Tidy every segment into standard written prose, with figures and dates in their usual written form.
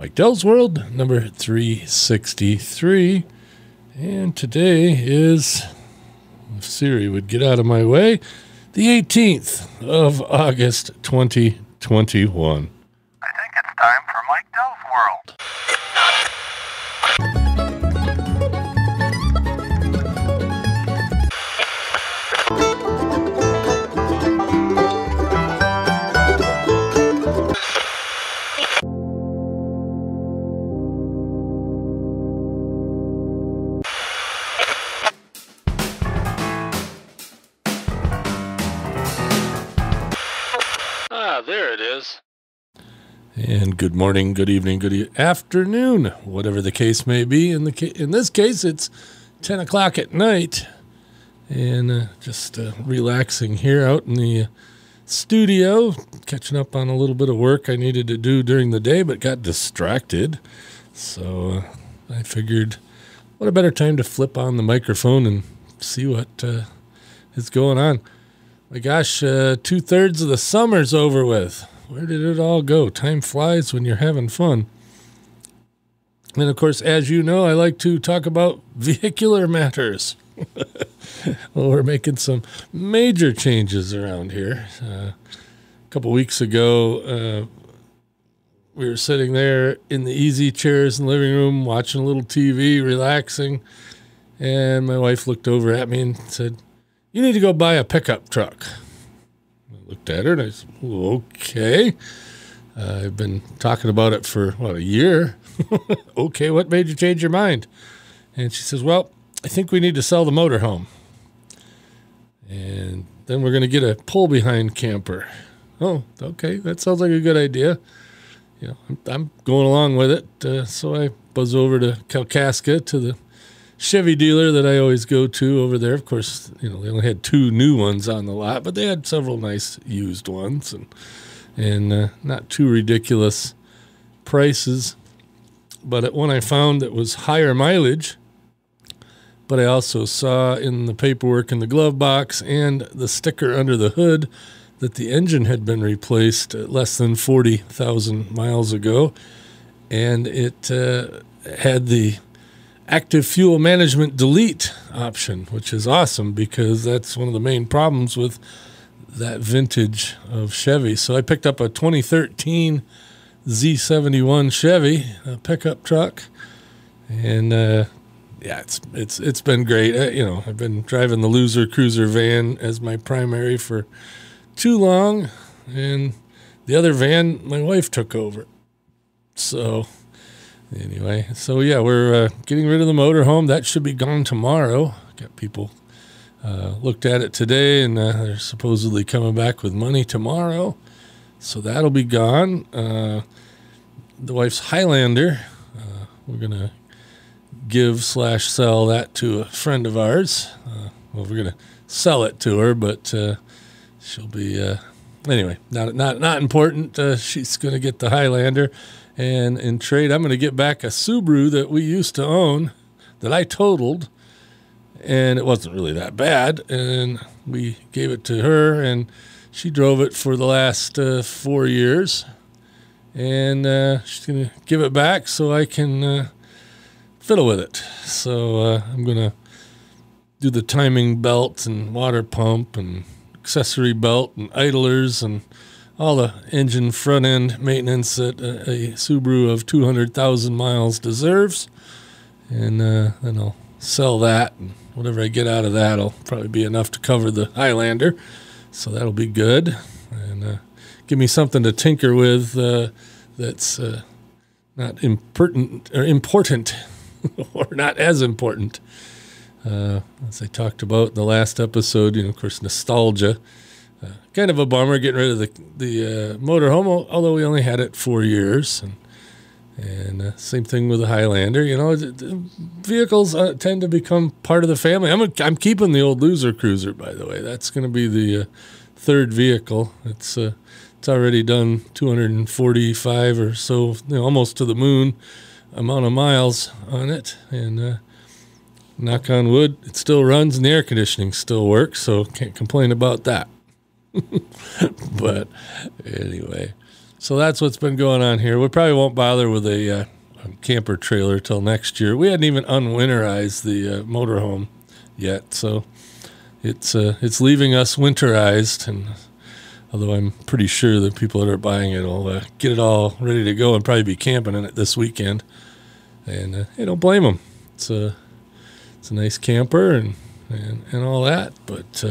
Mike Dell's World, number 363. And today is, if Siri would get out of my way, the 18th of August, 2021. I think it's time for Mike Dell's World. There it is. And good morning, good evening, good afternoon, whatever the case may be. In this case, it's 10 o'clock at night, and just relaxing here out in the studio, catching up on a little bit of work I needed to do during the day, but got distracted. So I figured, what a better time to flip on the microphone and see what is going on. My gosh, 2/3 of the summer's over with. Where did it all go? Time flies when you're having fun. And of course, as you know, I like to talk about vehicular matters. Well, we're making some major changes around here. A couple weeks ago, we were sitting there in the easy chairs in the living room, watching a little TV, relaxing. And my wife looked over at me and said, "You need to go buy a pickup truck." I looked at her and I said, "Okay. I've been talking about it for, a year." "Okay, what made you change your mind?" And she says, "Well, I think we need to sell the motorhome. And then we're going to get a pull-behind camper." "Oh, okay, that sounds like a good idea." I'm going along with it. So I buzz over to Kalkaska to the Chevy dealer that I always go to over there. Of course, they only had 2 new ones on the lot, but they had several nice used ones and not too ridiculous prices. But one I found that was higher mileage, but I also saw in the paperwork in the glove box and the sticker under the hood that the engine had been replaced less than 40,000 miles ago, and it had the active fuel management delete option, which is awesome because that's one of the main problems with that vintage of Chevy. So I picked up a 2013 Z71 Chevy, a pickup truck, and it's been great. I've been driving the Loser Cruiser van as my primary for too long, and the other van my wife took over. So anyway, we're getting rid of the motorhome. That should be gone tomorrow. Got people looked at it today, and they're supposedly coming back with money tomorrow. So that'll be gone. The wife's Highlander, we're going to give/sell that to a friend of ours. We're going to sell it to her, but she'll be, anyway, not important. She's going to get the Highlander. And in trade, I'm going to get back a Subaru that we used to own that I totaled, and it wasn't really that bad. And we gave it to her, and she drove it for the last 4 years. And she's going to give it back so I can fiddle with it. So I'm going to do the timing belt and water pump and accessory belt and idlers and all the engine front-end maintenance that a Subaru of 200,000 miles deserves. And then I'll sell that, and whatever I get out of that will probably be enough to cover the Highlander. So that'll be good. And give me something to tinker with that's not important or not as important. As I talked about in the last episode, of course, nostalgia. Kind of a bummer getting rid of the motorhome, although we only had it 4 years. And same thing with the Highlander. Vehicles tend to become part of the family. I'm keeping the old Loser Cruiser, by the way. That's going to be the 3rd vehicle. It's already done 245 or so, almost to the moon amount of miles on it. And knock on wood, it still runs and the air conditioning still works, so can't complain about that. But anyway, So that's what's been going on here. We probably won't bother with a camper trailer till next year. We hadn't even unwinterized the motorhome yet, so it's leaving us winterized. And although I'm pretty sure the people that are buying it will get it all ready to go and probably be camping in it this weekend, and don't blame them. It's a nice camper and all that, but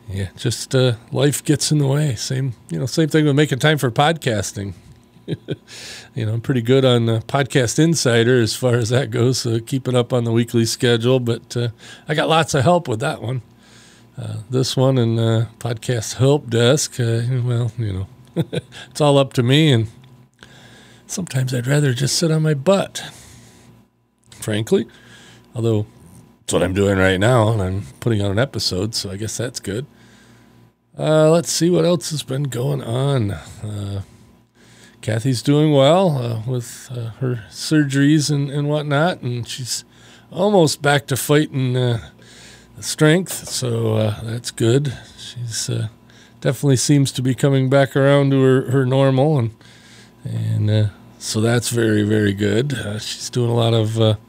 yeah, just life gets in the way. Same thing with making time for podcasting. I'm pretty good on Podcast Insider as far as that goes, keeping up on the weekly schedule, but I got lots of help with that one. This one and Podcast Help Desk, it's all up to me, and sometimes I'd rather just sit on my butt, frankly, although it's what I'm doing right now, and I'm putting out an episode, so I guess that's good. Let's see what else has been going on. Kathy's doing well with her surgeries and whatnot, and she's almost back to fighting strength, so that's good. She's definitely seems to be coming back around to her normal, and so that's very, very good. She's doing a lot of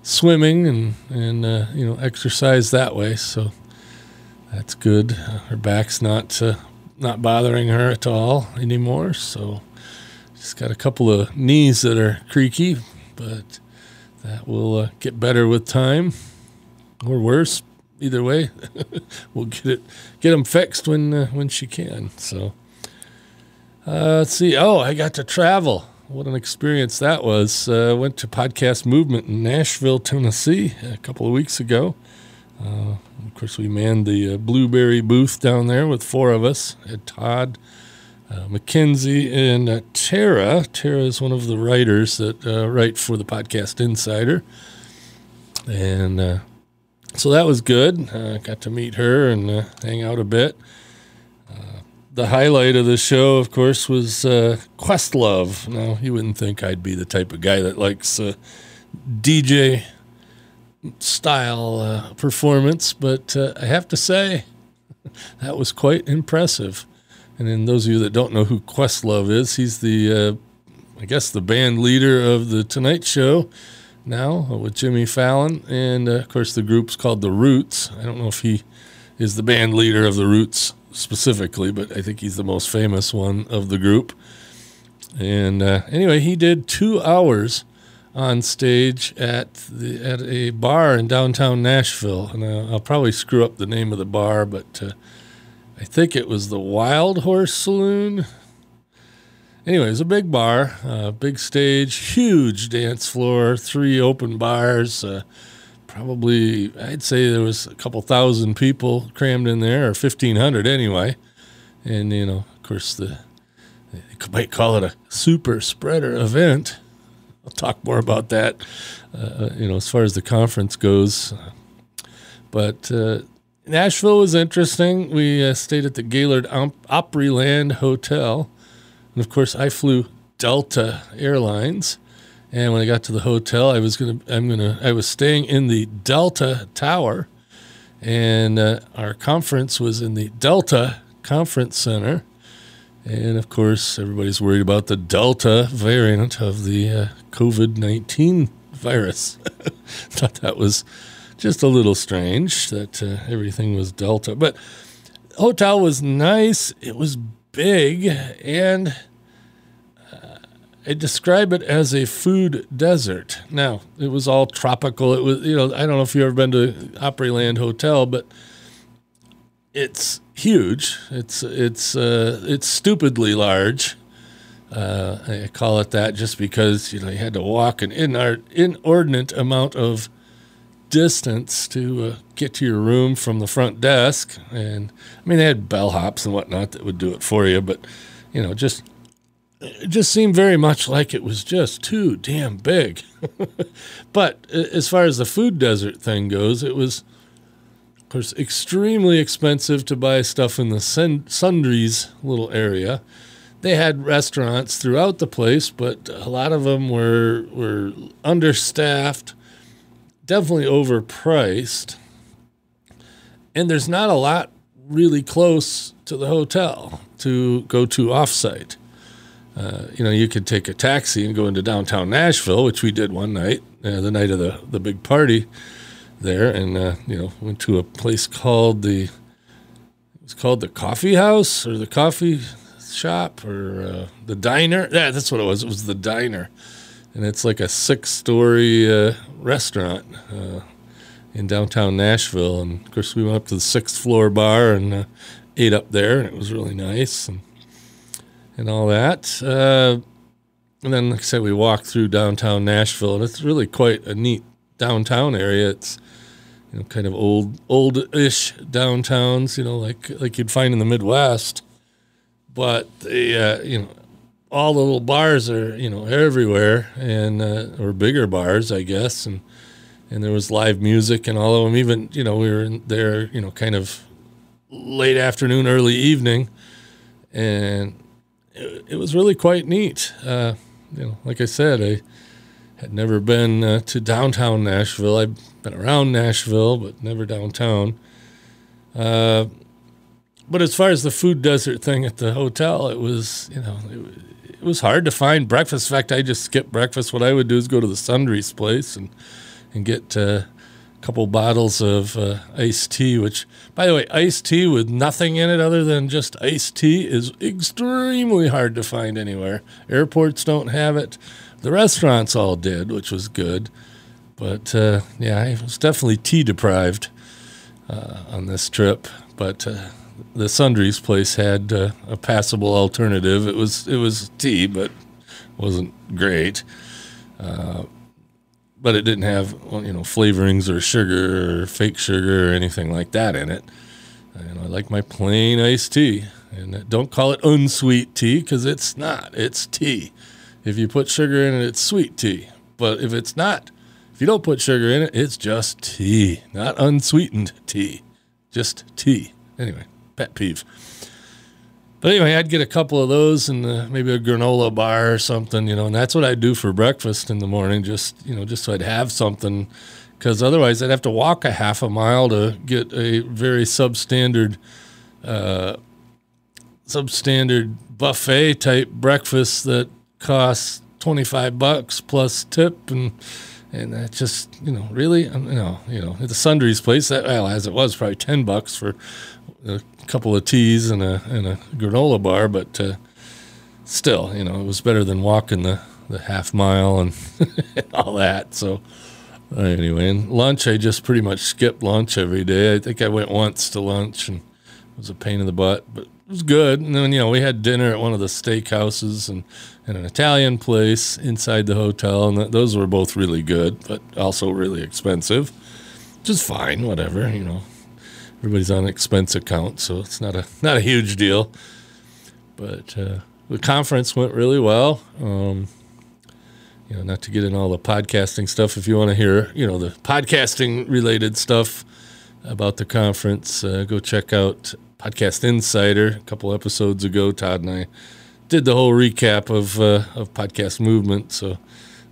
swimming and exercise that way, so that's good. Her back's not bothering her at all anymore, so she's got a couple of knees that are creaky, but that will get better with time, or worse. Either way, we'll get them fixed when she can. So let's see. Oh, I got to travel. What an experience that was. Went to Podcast Movement in Nashville, Tennessee a couple of weeks ago. Of course, we manned the Blueberry booth down there with 4 of us. Had Todd, Mackenzie, and Tara. Tara is one of the writers that write for the Podcast Insider. And so that was good. Got to meet her and hang out a bit. The highlight of the show, of course, was Questlove. Now, you wouldn't think I'd be the type of guy that likes DJ style performance, but I have to say that was quite impressive. And then those of you that don't know who Questlove is, he's the band leader of the Tonight Show now with Jimmy Fallon, and of course the group's called The Roots. I don't know if he is the band leader of The Roots specifically, but I think he's the most famous one of the group. And anyway, he did 2 hours on stage at a bar in downtown Nashville, and I'll probably screw up the name of the bar, but I think it was the Wild Horse Saloon. Anyway, it was a big bar, big stage, huge dance floor, 3 open bars. Probably, I'd say there was a couple thousand people crammed in there, or 1,500 anyway. And, of course, you might call it a super spreader event. I'll talk more about that, as far as the conference goes. But Nashville was interesting. We stayed at the Gaylord Opryland Hotel. And, of course, I flew Delta Airlines. And when I got to the hotel, I was staying in the Delta Tower, and our conference was in the Delta Conference Center. And of course, everybody's worried about the Delta variant of the COVID-19 virus. Thought that was just a little strange that everything was Delta. But the hotel was nice. It was big, and I describe it as a food desert. Now, it was all tropical. It was, I don't know if you've ever been to Opryland Hotel, but it's huge. It's stupidly large. I call it that just because, you had to walk an inordinate amount of distance to get to your room from the front desk. And, they had bellhops and whatnot that would do it for you, but, it just seemed very much like it was just too damn big. But as far as the food desert thing goes, it was, of course, extremely expensive to buy stuff in the sundries little area. They had restaurants throughout the place, but a lot of them were understaffed, definitely overpriced. And there's not a lot really close to the hotel to go to offsite. you could take a taxi and go into downtown Nashville, which we did one night, the night of the big party there, and went to a place called the Coffee House or the Coffee Shop or the Diner. Yeah, that's what it was. It was the Diner, and it's like a 6-story restaurant in downtown Nashville. And of course, we went up to the 6th floor bar and ate up there, and it was really nice and all that. And then, like I said, we walked through downtown Nashville, and it's really quite a neat downtown area. It's kind of old-ish downtowns, like you'd find in the Midwest. But all the little bars are, everywhere, and or bigger bars, I guess, and there was live music and all of them. Even, we were in there, kind of late afternoon, early evening, and it was really quite neat. Like I said, I had never been to downtown Nashville. I've been around Nashville, but never downtown. But as far as the food desert thing at the hotel, it was, it was hard to find breakfast. In fact, I just skipped breakfast. What I would do is go to the Sundries place and get a couple bottles of iced tea, which, by the way, iced tea with nothing in it other than just iced tea is extremely hard to find anywhere. Airports don't have it. The restaurants all did, which was good. But, I was definitely tea deprived on this trip. But the Sundries place had a passable alternative. It was tea, but wasn't great. But it didn't have flavorings or sugar or fake sugar or anything like that in it. I like my plain iced tea. And don't call it unsweet tea, because it's not. It's tea. If you put sugar in it, it's sweet tea. But if you don't put sugar in it, it's just tea, not unsweetened tea, just tea. Anyway, pet peeve. But anyway, I'd get a couple of those and maybe a granola bar or something, and that's what I'd do for breakfast in the morning, just so I'd have something, because otherwise I'd have to walk a half a mile to get a very substandard buffet type breakfast that costs $25 plus tip, and that just, really, at the Sundries place, as it was, probably $10 for a couple of teas and a granola bar, but still, it was better than walking the half mile and all that. So anyway, and lunch, I just pretty much skipped lunch every day. I think I went once to lunch, and it was a pain in the butt, but it was good. And then, we had dinner at one of the steakhouses and an Italian place inside the hotel, and those were both really good, but also really expensive, which is fine, whatever, Everybody's on an expense account, so it's not a huge deal. But the conference went really well. Not to get in all the podcasting stuff. If you want to hear, the podcasting related stuff about the conference, go check out Podcast Insider. A couple episodes ago, Todd and I did the whole recap of Podcast Movement, so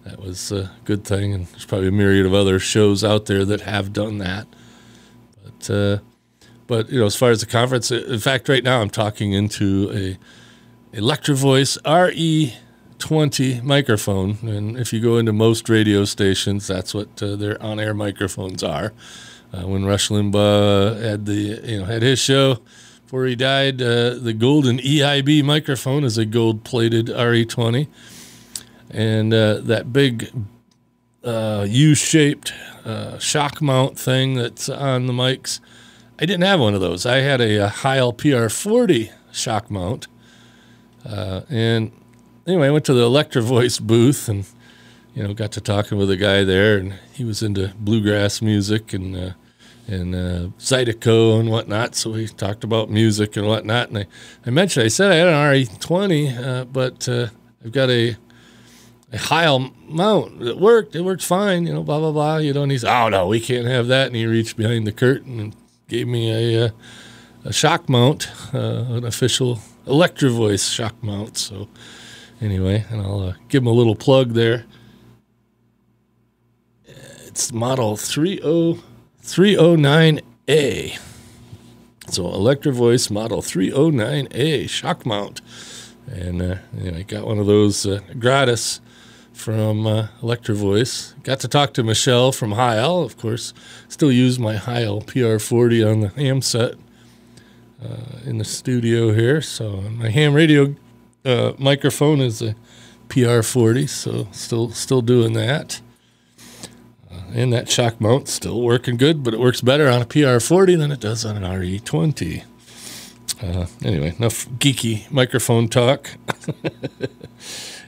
that was a good thing. And there's probably a myriad of other shows out there that have done that. But as far as the conference, in fact, right now I'm talking into a Electro-Voice RE20 microphone, and if you go into most radio stations, that's what their on-air microphones are. When Rush Limbaugh had his show before he died, the golden EIB microphone is a gold-plated RE20, and that big U-shaped shock mount thing that's on the mics, I didn't have one of those. I had a Heil PR40 shock mount. And anyway, I went to the Electro-Voice booth and, got to talking with a guy there, and he was into bluegrass music and Zydeco and whatnot. So we talked about music and whatnot. And I said I had an RE20, but I've got a Heil mount that worked. It worked fine, blah, blah, blah. And he's, oh, no, we can't have that. And he reached behind the curtain and gave me a shock mount, an official Electro-Voice shock mount. So anyway, and I'll give him a little plug there. It's model 309A. So Electro-Voice model 309A shock mount. And anyway, got one of those gratis from Electro Voice. Got to talk to Michelle from Heil, of course. Still use my Heil PR40 on the ham set in the studio here. So my ham radio microphone is a PR40, so still doing that. And that shock mount still working good, but it works better on a PR40 than it does on an RE20. Anyway, enough geeky microphone talk.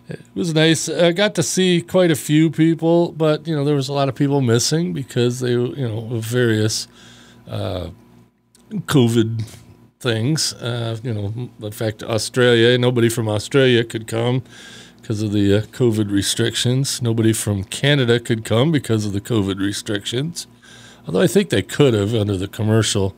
It was nice. I got to see quite a few people, but, there was a lot of people missing because they, of various COVID things. In fact, Australia, nobody from Australia could come because of the COVID restrictions. Nobody from Canada could come because of the COVID restrictions. Although I think they could have under the commercial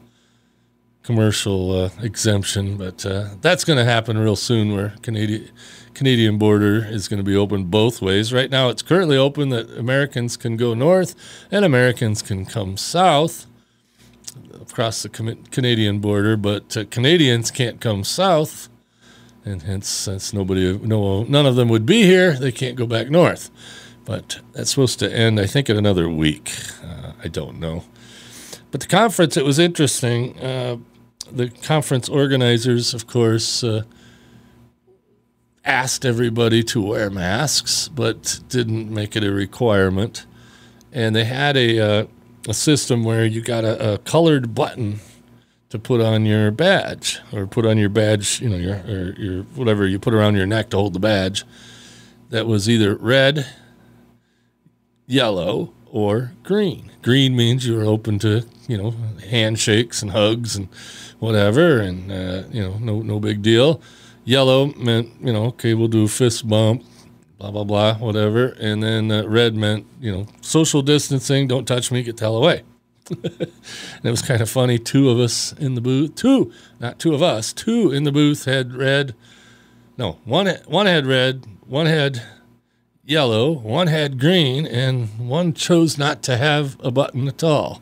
exemption, but that's going to happen real soon where Canadian border is going to be open both ways. Right now it's currently open that Americans can go north and Americans can come south across the Canadian border, but Canadians can't come south, and hence since none of them would be here, they can't go back north. But that's supposed to end, I think, in another week. I don't know. But the conference, it was interesting. The conference organizers, of course, asked everybody to wear masks, but didn't make it a requirement. And they had a system where you got a colored button to put on your badge, or put on your badge, your whatever you put around your neck to hold the badge. That was either red, yellow, or green. Green means you were open to, handshakes and hugs and whatever, and no big deal. Yellow meant, okay, we'll do a fist bump, blah, blah, blah, whatever. And then red meant, social distancing, don't touch me, get the hell away. And it was kind of funny. Two of us in the booth, two in the booth had red. No, one had red, one had yellow, one had green, and one chose not to have a button at all.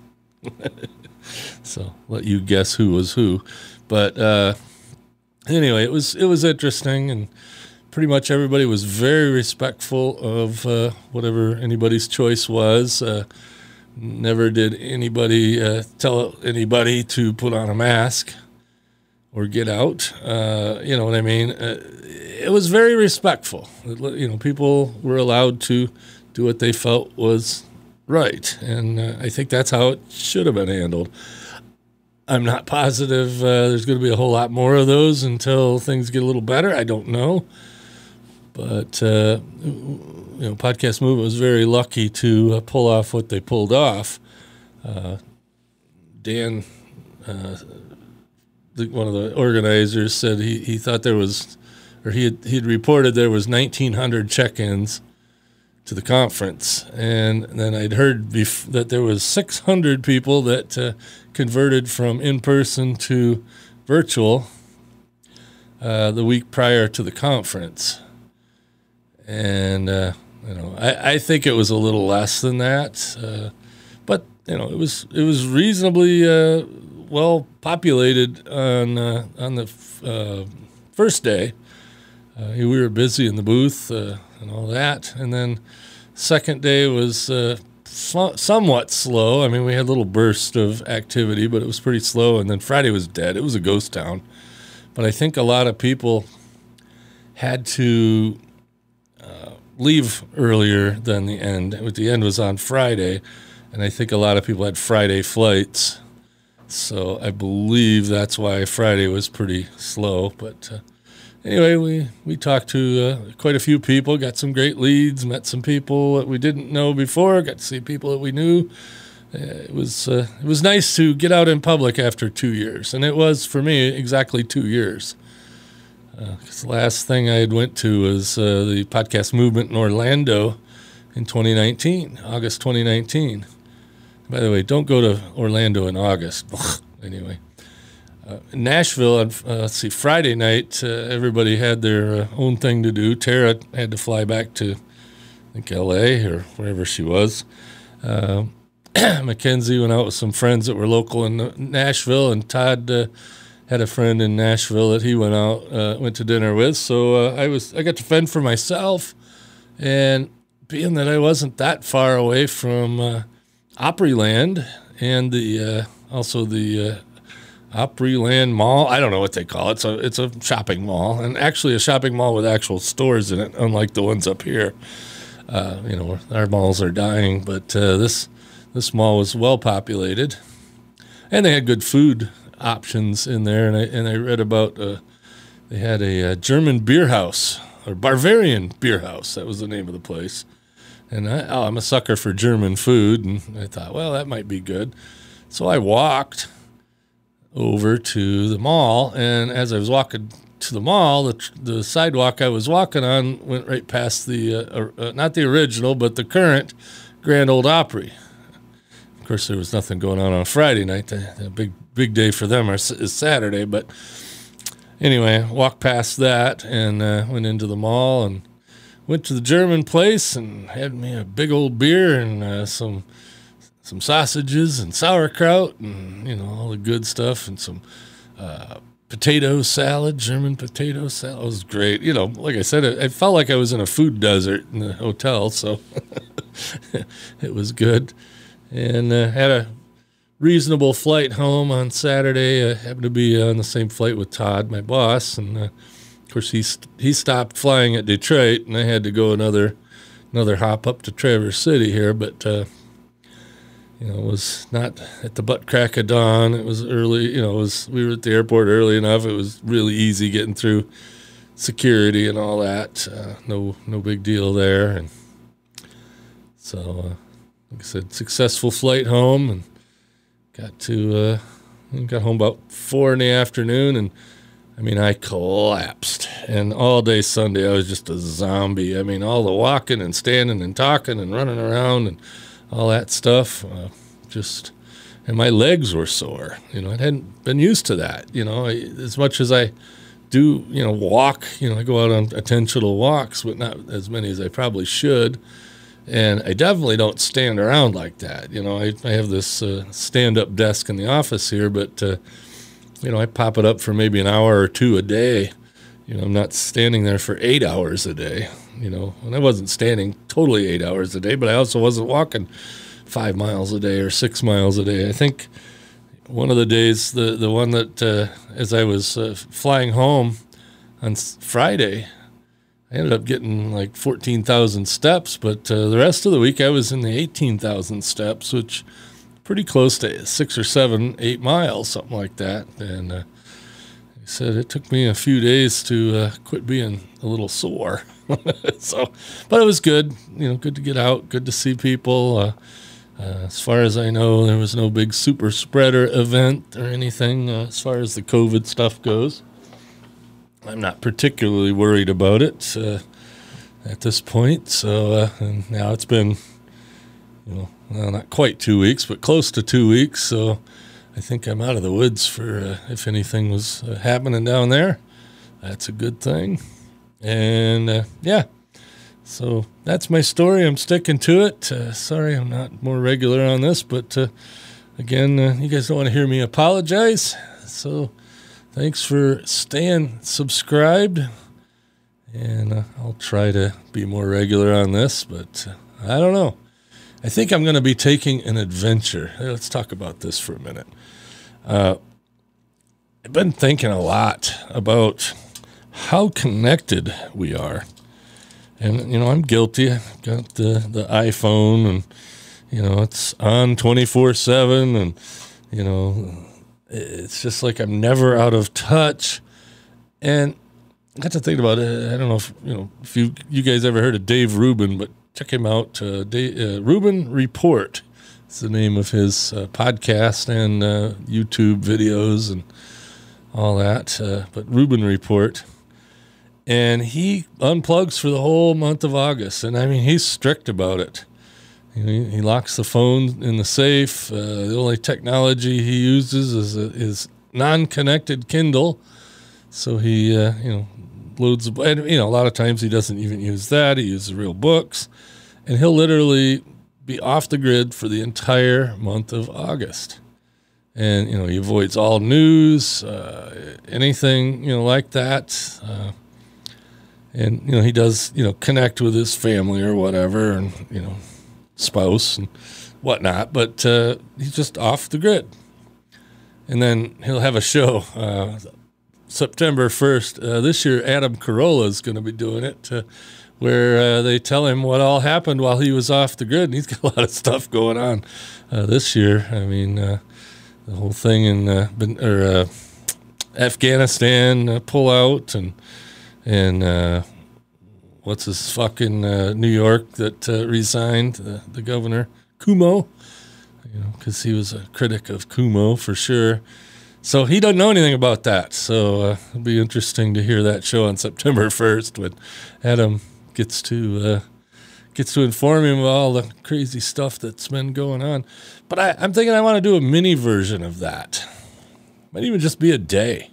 So let you guess who was who. But anyway, it was interesting, and pretty much everybody was very respectful of whatever anybody's choice was. Never did anybody tell anybody to put on a mask or get out. You know what I mean? It was very respectful. People were allowed to do what they felt was right, and I think that's how it should have been handled. I'm not positive there's going to be a whole lot more of those until things get a little better. I don't know. But, Podcast Movement was very lucky to pull off what they pulled off. Dan, one of the organizers, said he thought there was, or he'd reported there was 1,900 check-ins to the conference. And then I'd heard that there was 600 people that converted from in-person to virtual the week prior to the conference. And, I think it was a little less than that. But, it was reasonably well populated on the first day. We were busy in the booth and all that. And then second day was somewhat slow. I mean, we had a little burst of activity, but it was pretty slow. And then Friday was dead. It was a ghost town. But I think a lot of people had to leave earlier than the end. The end was on Friday, and I think a lot of people had Friday flights. So I believe that's why Friday was pretty slow. But anyway, we talked to quite a few people, got some great leads, met some people that we didn't know before, got to see people that we knew. It was nice to get out in public after 2 years, and it was, for me, exactly 2 years. Because the last thing I had went to was the Podcast Movement in Orlando in 2019, August 2019. By the way, don't go to Orlando in August. Anyway, Nashville, let's see, Friday night, everybody had their own thing to do. Tara had to fly back to, I think, L.A. or wherever she was. Mackenzie went out with some friends that were local in Nashville, and Todd had a friend in Nashville that he went to dinner with. So I got to fend for myself, and being that I wasn't that far away from Opryland and also the Opryland Mall. I don't know what they call it. So it's a shopping mall, and actually a shopping mall with actual stores in it, unlike the ones up here. Our malls are dying, but this mall was well populated, and they had good food options in there. And I read about they had a German beer house, or Bavarian beer house. That was the name of the place. And I'm a sucker for German food, and I thought, well, that might be good. So I walked over to the mall, and as I was walking to the mall, the sidewalk I was walking on went right past the not the original, but the current Grand Ole Opry. Of course, there was nothing going on Friday night. The big day for them is Saturday. But anyway, walked past that and went into the mall and went to the German place and had me a big old beer and some sausages and sauerkraut and all the good stuff, and some potato salad, German potato salad. It was great. Like I said, I felt like I was in a food desert in the hotel, so it was good. And had a reasonable flight home on Saturday. I happened to be on the same flight with Todd, my boss, and of course he stopped flying at Detroit, and I had to go another hop up to Traverse City here, but it was not at the butt crack of dawn. It was early. We were at the airport early enough. It was really easy getting through security and all that. No big deal there. And so, like I said, successful flight home, and got home about 4 in the afternoon, and I collapsed. And all day Sunday, I was just a zombie. All the walking and standing and talking and running around and all that stuff, and my legs were sore. I hadn't been used to that. As much as I do, walk, I go out on intentional walks, but not as many as I probably should. And I definitely don't stand around like that. I have this stand-up desk in the office here, but, I pop it up for maybe an hour or two a day. I'm not standing there for 8 hours a day. And I wasn't standing totally 8 hours a day, but I also wasn't walking 5 miles a day or 6 miles a day. I think one of the days, the one that as I was flying home on Friday, I ended up getting like 14,000 steps, but the rest of the week I was in the 18,000 steps, which pretty close to 6 or 7, 8 miles, something like that. And he said it took me a few days to quit being a little sore. But it was good, good to get out, good to see people. As far as I know, there was no big super spreader event or anything as far as the COVID stuff goes. I'm not particularly worried about it at this point. So and now it's been, well, not quite 2 weeks, but close to 2 weeks. So I think I'm out of the woods for if anything was happening down there. That's a good thing. And so that's my story. I'm sticking to it. Sorry I'm not more regular on this, but again, you guys don't want to hear me apologize. So thanks for staying subscribed. And I'll try to be more regular on this, but I don't know. I think I'm going to be taking an adventure. Let's talk about this for a minute. I've been thinking a lot about how connected we are. And, I'm guilty. I've got the iPhone, and, it's on 24/7, and, it's just like I'm never out of touch. And I got to think about it. I don't know if you guys ever heard of Dave Rubin, but check him out. Rubin Report. It's the name of his podcast and YouTube videos and all that. But Rubin Report. And he unplugs for the whole month of August. And he's strict about it. He locks the phone in the safe. The only technology he uses is non-connected Kindle. So he, loads, and a lot of times he doesn't even use that. He uses real books. And he'll literally be off the grid for the entire month of August. and he avoids all news, anything like that. And he does connect with his family or whatever, and spouse and whatnot. But he's just off the grid. And then he'll have a show September 1st. This year, Adam Carolla is going to be doing it, where they tell him what all happened while he was off the grid. And he's got a lot of stuff going on this year. I mean, the whole thing in Afghanistan pullout, and what's his fucking New York that resigned, the governor, Cuomo, because he was a critic of Cuomo for sure. So he doesn't know anything about that. So it'll be interesting to hear that show on September 1st when Adam gets to inform him of all the crazy stuff that's been going on. But I'm thinking I want to do a mini version of that. Might even just be a day.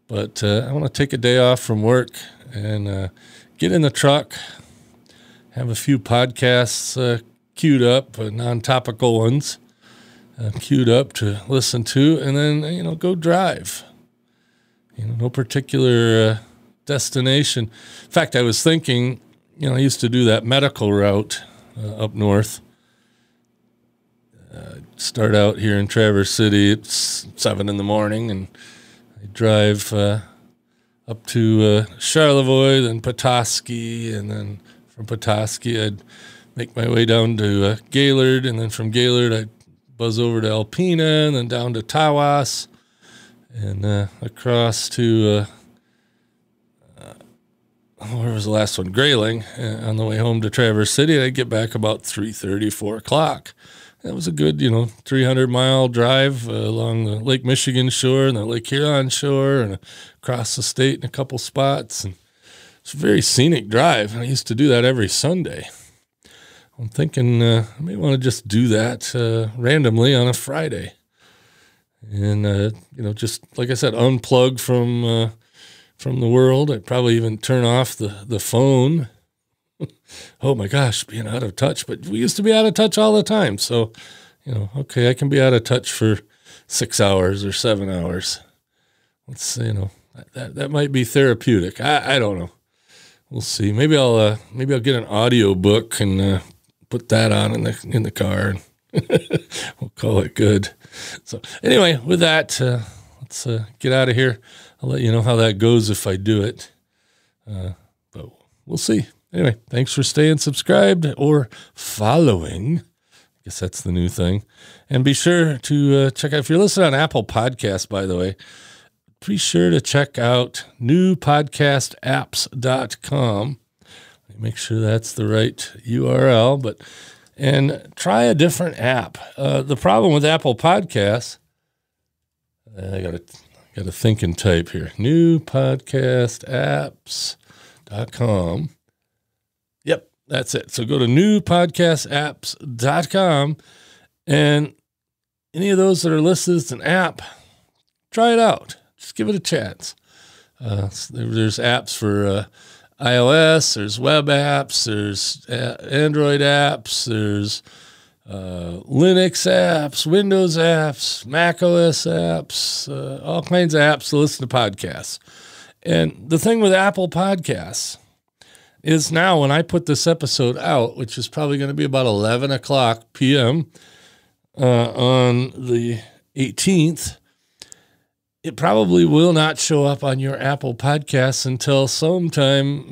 But I want to take a day off from work and get in the truck, have a few podcasts queued up, non-topical ones queued up to listen to, and then, go drive. No particular destination. In fact, I was thinking, I used to do that medical route up north. Start out here in Traverse City at 7 in the morning, and I drive up to Charlevoix, then Petoskey, and then from Petoskey I'd make my way down to Gaylord, and then from Gaylord I'd buzz over to Alpena, and then down to Tawas, and across to where was the last one? Grayling, on the way home to Traverse City. And I'd get back about 3:30, 4 o'clock. That was a good, 300-mile drive along the Lake Michigan shore and the Lake Huron shore, and across the state in a couple spots. And it's a very scenic drive. I used to do that every Sunday. I'm thinking I may want to just do that randomly on a Friday. And, just like I said, unplug from the world. I'd probably even turn off the phone. Oh my gosh, being out of touch. But we used to be out of touch all the time. So, okay, I can be out of touch for 6 hours or 7 hours. Let's, that might be therapeutic. I don't know. We'll see. Maybe I'll get an audio book and put that on in the car, and we'll call it good. So anyway, with that, let's get out of here. I'll let you know how that goes if I do it. But we'll see. Anyway, thanks for staying subscribed or following. I guess that's the new thing. And be sure to check out, if you're listening on Apple Podcasts, by the way, be sure to check out newpodcastapps.com. Make sure that's the right URL, and try a different app. The problem with Apple Podcasts, I got to think and type here. Newpodcastapps.com. Yep, that's it. So go to newpodcastapps.com, and any of those that are listed as an app, try it out. Just give it a chance. There's apps for iOS, there's web apps, there's Android apps, there's Linux apps, Windows apps, Mac OS apps, all kinds of apps to listen to podcasts. And the thing with Apple Podcasts is now when I put this episode out, which is probably going to be about 11 o'clock p.m. On the 18th, it probably will not show up on your Apple Podcasts until sometime,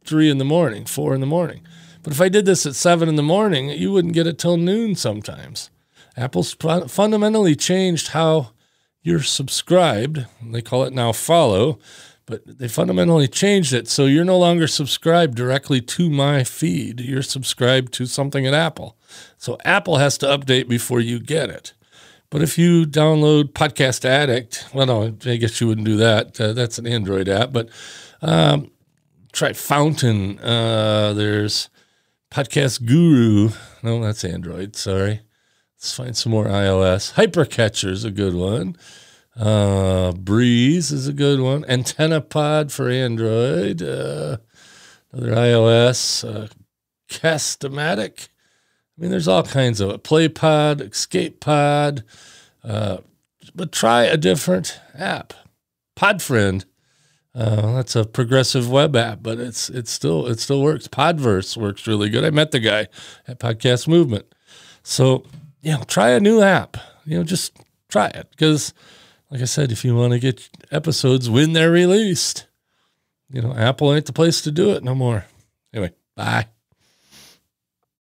3 in the morning, 4 in the morning. But if I did this at 7 in the morning, you wouldn't get it till noon sometimes. Apple's fundamentally changed how you're subscribed. They call it now follow, but they fundamentally changed it. So you're no longer subscribed directly to my feed. You're subscribed to something at Apple. So Apple has to update before you get it. But if you download Podcast Addict, well, no, I guess you wouldn't do that. That's an Android app. But try Fountain. There's Podcast Guru. No, that's Android. Sorry. Let's find some more iOS. Hypercatcher is a good one. Breeze is a good one. Antenna Pod for Android. Another iOS. Cast-O-Matic. I mean, there's all kinds of it. Play Pod, Escape Pod, But try a different app. Podfriend. That's a progressive web app, but it still works. Podverse works really good. I met the guy at Podcast Movement. So, try a new app. Just try it. Because, like I said, if you want to get episodes when they're released, Apple ain't the place to do it no more. Anyway, bye.